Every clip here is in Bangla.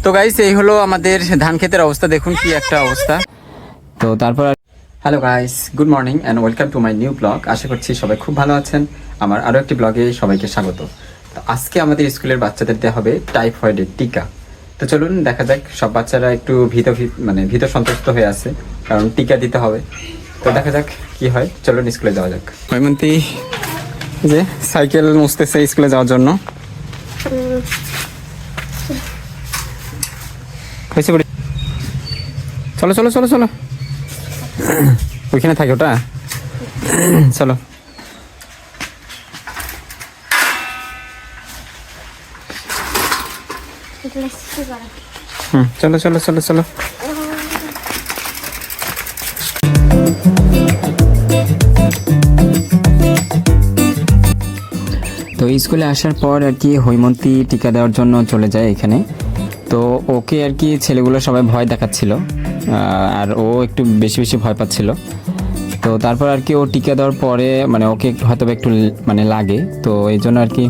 তো গাইস এই হলো আমাদের ধান ক্ষেতের অবস্থা, দেখুন কি একটা অবস্থা। তো তারপর hello guys, good morning and welcome to my new blog. আশা করছি সবাই খুব ভালো আছেন। আমার আরও একটি ব্লগে সবাইকে স্বাগত। তো আজকে আমাদের স্কুলের বাচ্চাদের দেওয়া হবে টাইফয়েডের টিকা। তো চলুন দেখা যাক, সব বাচ্চারা একটু ভীত সন্ত্রস্ত হয়ে আছে, কারণ টিকা দিতে হবে। তো দেখা যাক কি হয়, চলুন স্কুলে যাওয়া যাক। হৈমন্তী যে সাইকেল মুছতেছে স্কুলে যাওয়ার জন্য। চলো চলো চলো চলো, ওইখানে থাকে ওটা, চলো। চলো চলো চলো চলো। তো স্কুলে আসার পর আর কি হৈমন্তী টিকা দেওয়ার জন্য চলে যায় এখানে। তো ওকে আর কি ছেলেগুলো সবাই ভয় দেখাচ্ছিল, আর ও একটু বেশি বেশি ভয় পাচ্ছিল। তো তারপর আর কি ও টিকা দেওয়ার পরে মানে ওকে হয়তো একটু মানে লাগে, তো এই জন্য আর কি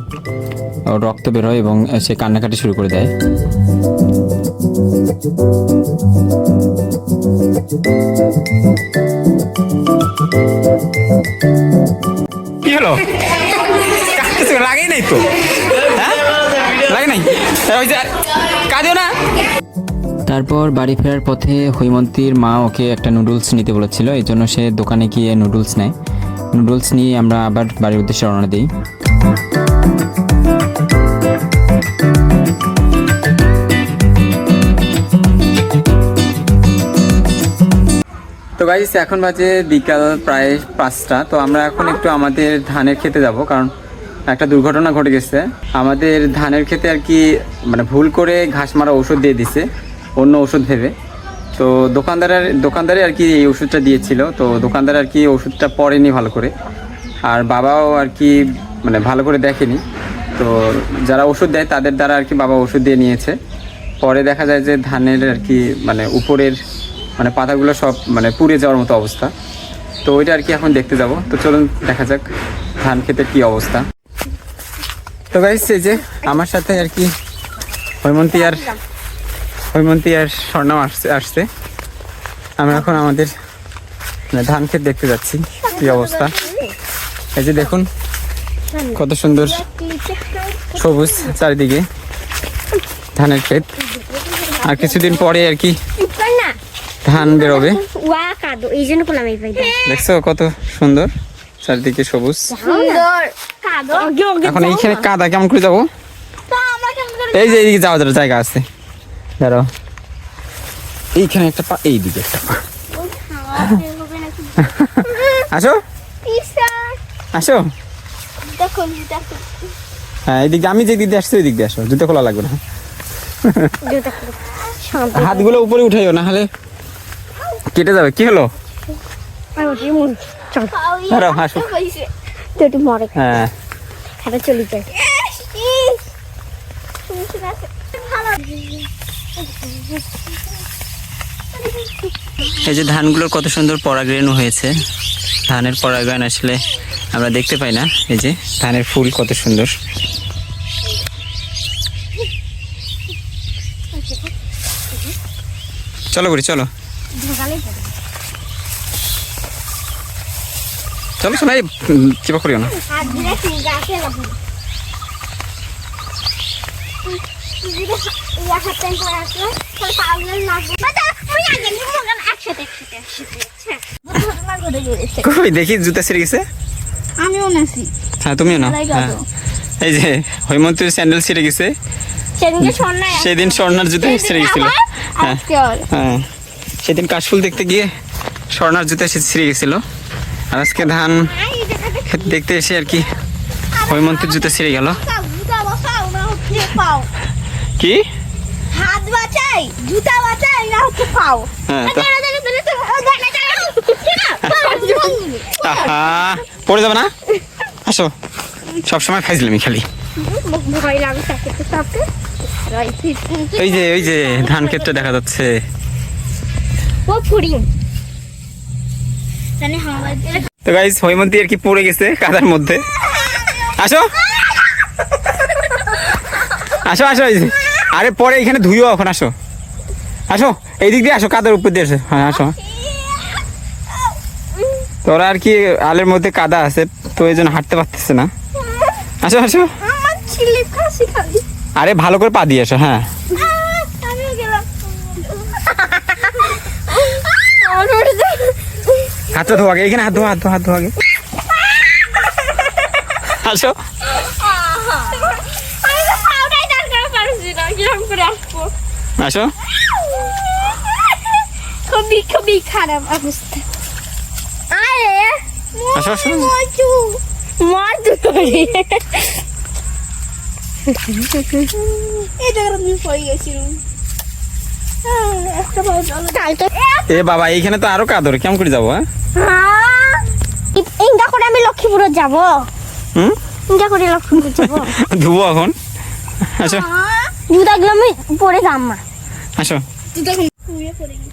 ওর রক্ত বের হয় এবং সে কান্নাকাটি শুরু করে দেয়। কি হলো? লাগেই নাই তো, লাগে নাই, কাঁদিও না। তারপর বাড়ি ফেরার পথে হৈমন্তীর মা ওকে একটা নুডলস নিতে বলেছিল, এই জন্য সে দোকানে গিয়ে নুডলস নেয়। নুডলস নিয়ে আমরা আবার বাড়ির উদ্দেশ্যে রওনা দিই। তো গাইস এখন বাজে বিকাল প্রায় 5টা। তো আমরা এখন একটু আমাদের ধানের খেতে যাব, কারণ একটা দুর্ঘটনা ঘটে গেছে আমাদের ধানের খেতে আর কি, মানে ভুল করে ঘাস মারা ওষুধ দিয়ে দিছে, অন্য ওষুধ ভেবে। তো দোকানদারে আর কি এই ওষুধটা দিয়েছিল। তো দোকানদার আর কি ওষুধটা পড়েনি ভালো করে, আর বাবাও আর কি মানে ভালো করে দেখেনি। তো যারা ওষুধ দেয় তাদের দ্বারা আর কি বাবা ওষুধ দিয়ে নিয়েছে। পরে দেখা যায় যে ধানের আর কি মানে উপরের মানে পাতাগুলো সব মানে পুড়ে যাওয়ার মতো অবস্থা। তো ওইটা আর কি এখন দেখতে যাব। তো চলুন দেখা যাক ধান ক্ষেতের কি অবস্থা। তো গাইস এই যে আমার সাথে আর কি হৈমন্তী আর স্বর্ণাও আসছে। আমরা এখন আমাদের ধান ক্ষেত দেখতে যাচ্ছি কি অবস্থা। এই যে দেখুন কত সুন্দর সবুজ চারিদিকে ধানের ক্ষেত। আর কিছুদিন পরে আর কি ধান বেরোবে। দেখছো কত সুন্দর চারিদিকে সবুজ। এখন এইখানে কাদা কেমন করে যাবো? এই যে এইদিকে যাওয়ার জায়গা আছে, ধরো এইখানে একটা এইদিকে একটা আসো আসো। হ্যাঁ এইদিকে আমি যে দিক দিয়ে আসছি ওই দিক দিয়ে আসো, জুতো খোলা লাগবে না। হাতগুলো উপরে উঠাইও, না হলে কেটে যাবে। কি হলো? আসো। হ্যাঁ চলে যায়। এই যে ধানগুলোর কত সুন্দর পরাগায়ন হয়েছে। ধানের পরাগায়ন আসলে আমরা দেখতে পাই না। এই যে ধানের ফুল কত সুন্দর। চলো করি, চলো চলো চলো, চেপা করিও না। দেখি জুতা ছিঁড়ে গেছে। হ্যাঁ তুমিও না। এই যে হৈমন্তীর স্যান্ডেল ছিঁড়ে গেছে, সেদিন স্বর্ণার জুতা ছিঁড়ে গেছিল। হ্যাঁ সেদিন কাশফুল দেখতে গিয়ে স্বর্ণার জুতা ছিঁড়ে গেছিল, আর আজকে ধান দেখতে এসে আর কি হৈমন্তীর জুতা ছিঁড়ে গেল। কি হাত বাঁচাই জুতা বাঁচাই না হচ্ছে পাও। পড়ে যাবে না, আসো। সবসময় ফাইজলামি খালি। ওই যে ধান ক্ষেতটা দেখা যাচ্ছে। তো গাইস হৈমন্তী আর কি পড়ে গেছে কাদার মধ্যে। আসো আসো আসো, আরে পরে এখানে ধুইও, এখন আসো আসো, এই দিক দিয়ে আসো, কাদার উপর দিয়ে আসো। হ্যাঁ আসো, তোরা আর কি আলের মধ্যে কাদা আছে তো এই জন্য হাঁটতে পারতেছে না। আসো আসো, আরে ভালো করে পা দিয়ে আসো। হ্যাঁ হাতটা ধোয়া আগে, এখানে হাত ধোয়া, হাত ধোয়া আগে। আসো আসো, খুবই খারাপ অবস্থা। আসো আসো। এ বাবা, এইখানে তো আরো কাদর, কেমন করে যাবো? ইনকা করে আমি লক্ষ্মীপুরে যাবো। ইনকা করে লক্ষ্মীপুর যাবো। ধুবো এখন। আসো, জুতাগুলো আমি পরে যাম না। আসো।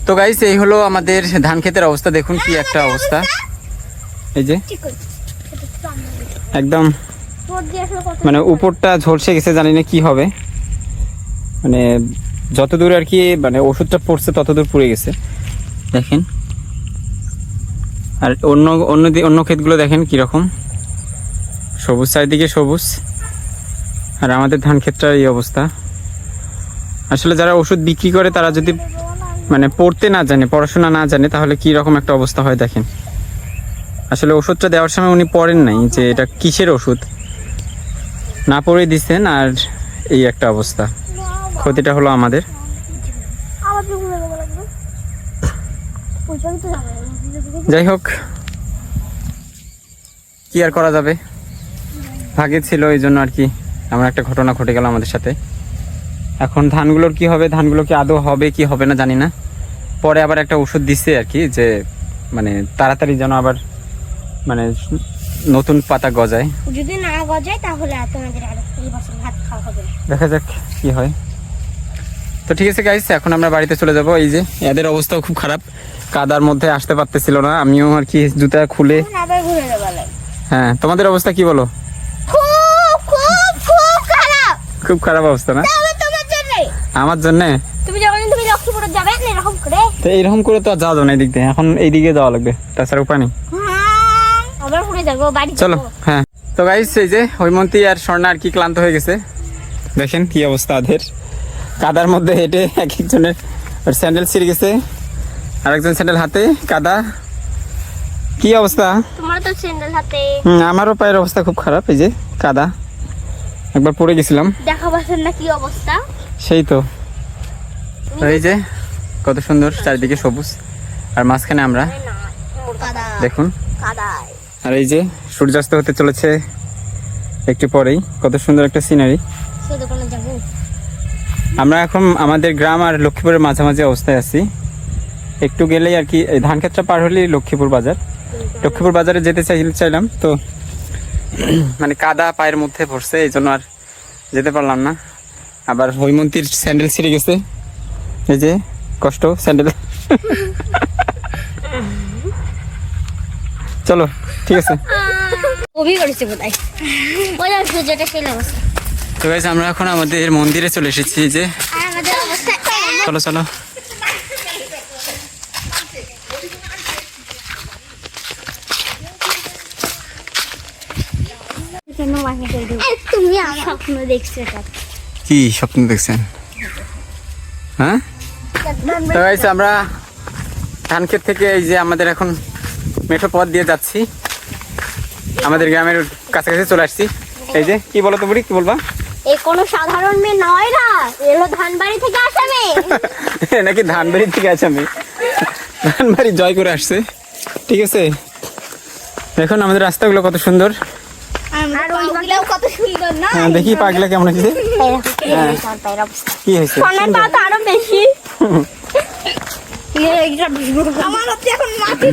তো গাইস, এই হলো আমাদের ধান ক্ষেতের অবস্থা। দেখুন কি একটা অবস্থা, এই যে একদম মানে উপরটা ঝলসে গেছে, জানি না কি হবে। মানে যত দূর আর কি মানে ওষুধটা পড়ছে তত দূর পুড়ে গেছে দেখেন। আর অন্য ক্ষেতগুলো দেখেন কিরকম সবুজ, চারিদিকে সবুজ। আর আমাদের ধান ক্ষেতটার এই অবস্থা। আসলে যারা ওষুধ বিক্রি করে তারা যদি মানে পড়তে না জানে, পড়াশোনা না জানে, তাহলে কি রকম একটা অবস্থা হয় দেখেন। আসলে ওষুধটা দেওয়ার সময় উনি পড়েন নাই যে এটা কিসের ওষুধ, না পড়ে দিচ্ছেন, আর এই একটা অবস্থা। ক্ষতিটা হলো আমাদের। যাই হোক, কি আর করা যাবে, ভাগে ছিল এই জন্য আর কি এমন একটা ঘটনা ঘটে গেল আমাদের সাথে। এখন ধানগুলোর কি হবে, ধানগুলো কি আদৌ হবে কি হবে না জানি না। পরে আবার একটা ওষুধ দিচ্ছে আর কি, যে মানে তাড়াতাড়ি যেন আবার মানে নতুন পাতা গজায়। যদি না গজায় তাহলে তোমাদের আর এই বছর ভাত খাওয়া হবে না। দেখা যাক কি হয়। তো ঠিক আছে গাইস, এখন আমরা বাড়িতে চলে যাব। এই যে এদের অবস্থাও খুব খারাপ, কাদার মধ্যে আসতে পারতেছিল না, আমিও আর কি জুতা খুলে। আবার ঘুরে যাবো। হ্যাঁ, তোমাদের অবস্থা কি বলো? খুব খারাপ অবস্থা না? আমার জন্য তুমি লক্ষ্মীপুরে যাবে না এরকম করে? তো এইরকম করে তো আর যাওয়া যাবে না, এই দিক দিয়ে এখন এই দিকে যাওয়া লাগবে, তাছাড়া উপায় নেই। আবার ঘুরে যাবো বাড়ি, চলো। হ্যাঁ তো গাইস, এই যে হৈমন্তী আর স্বর্ণা আর কি ক্লান্ত হয়ে গেছে, দেখেন কি অবস্থা ওদের। কাদার মধ্যে হেঁটে এক একজনের স্যান্ডেল ছিঁড়ে গেছে, আরেকজন স্যান্ডেল হাতে কাদা। কি অবস্থা তোমার তো স্যান্ডেল হাতে। আমারও পায়ের অবস্থা খুব খারাপ, এই যে কাদা, একবার পড়ে গেছিলাম। দেখা পাচ্ছেন না কি অবস্থা? সেই তো। এই যে কত সুন্দর চারিদিকে সবুজ, আর মাঝখানে আমরা, দেখুন। আর এই যে সূর্যাস্ত হতে চলেছে একটু পরেই, কত সুন্দর একটা সিনারি। আমরা এখন আমাদের গ্রাম আর লক্ষ্মীপুরের মাঝামাঝি অবস্থায় আছি। একটু গেলেই আর কি এই ধান ক্ষেতটা পার হলেই লক্ষ্মীপুর বাজার। লক্ষ্মীপুর বাজারে যেতে চাইলাম তো মানে কাদা পায়ের মধ্যে পড়ছে, এই জন্য আর যেতে পারলাম না। আবার হৈমন্তীর স্যান্ডেল ছিঁড়ে গেছে, এই যে কষ্ট স্যান্ডেল। চলো ঠিক আছে। তো গাইস, আমরা এখন আমাদের মন্দিরে চলে এসেছি, যে চলো চলো। তুমি স্বপ্ন দেখছো? কি স্বপ্ন দেখছেন? হ্যাঁ তো গাইস, আমরা ধান ক্ষেত থেকে এই যে আমাদের এখন মেঠো পথ দিয়ে যাচ্ছি, আমাদের গ্রামের কাছাকাছি চলে আসছি। এই যে কি বলো তো বুড়ি, কি বলবা? এই কোনো সাধারণ মেয়ে নয় না, এলো ধানবাড়ি থেকে আসা মেয়ে। নাকি ধানবাড়ি থেকে আসা মেয়ে, ধানবাড়ি জয় করে আসছে। ঠিক আছে, দেখুন আমাদের রাস্তাগুলো কত সুন্দর, আর ওইগুলোও কত সুন্দর না? হ্যাঁ দেখি পাগলা কেমন হয়েছে। কি হয়েছে? সোনার পা তো আরো বেশি। আমার হচ্ছে এখন মাটি